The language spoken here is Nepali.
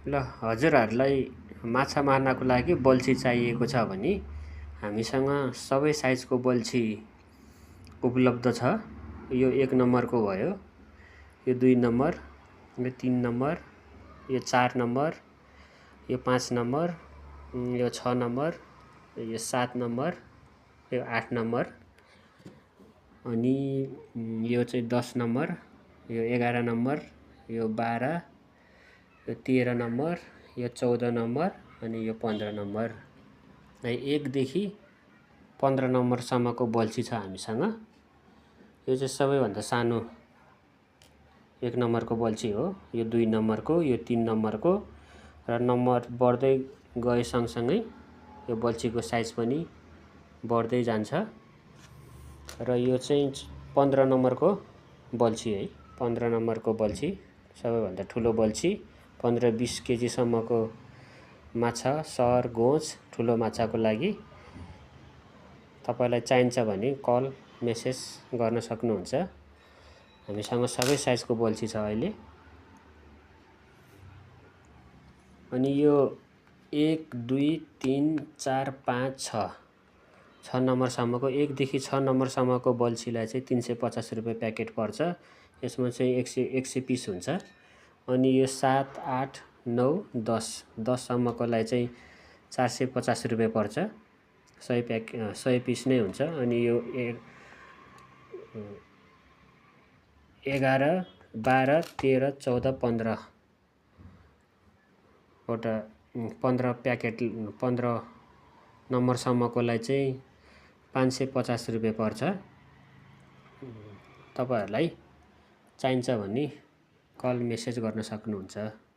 ल हजुरहरूलाई माछा मार्नको लागि बल्छी चाहिएको छ भने हामीसँग सबै साइजको बल्छी उपलब्ध छ। यो 1 नम्बरको भयो, यो 2 नम्बर, यो 3 नम्बर, यो 4 नम्बर, यो 5 नम्बर, यो 6 नम्बर, यो 7 नम्बर, यो 8 नम्बर, अनि यो चाहिँ 10 नम्बर, यो 11 नम्बर, यो 12, यो 13 नम्बर, यो 14 नम्बर, अनि यो 15 नम्बर। 1 देखि 15 नम्बरसम्मको बल्छी छ हामीसँग। यो चाहिँ सबैभन्दा सानो 1 नम्बरको बल्छी हो। यो 2 नम्बरको, यो 3 नम्बरको, र नम्बर बढ्दै गए सँगसँगै यो बल्छीको साइज पनि बढ्दै जान्छ। र यो चाहिँ 15 नम्बरको बल्छी है। 15 नम्बरको बल्छी सबैभन्दा ठुलो बल्छी। 15-20 केजीसम्मको माछा, सर, गोच, ठुलो माछाको लागि तपाईलाई चाहिन्छ भने कल मेसेज गर्न सक्नुहुन्छ। हामीसँग सबै साइजको बल्छी छ अहिले। अनि यो 1, 2, 3, 4, 5, 6 नम्बरसम्मको 1 देखि 6 नम्बरसम्मको बल्छीलाई चाहिँ 350 रुपियाँ प्याकेट पर्छ। यसमा चाहिँ 100 पिस हुन्छ। अनि यो 7, 8, 9, 10 सम्मकोलाई चाहिँ 450 रुपियाँ पर्छ। 100 पिस नै हुन्छ। अनि यो 11, 12, 13, 14, 15 वटा 15 प्याकेट 15 नम्बरसम्मकोलाई चाहिँ 550 रुपियाँ पर्छ। तपाईहरुलाई चाहिन्छ भने कल मेसेज गर्न सक्नुहुन्छ।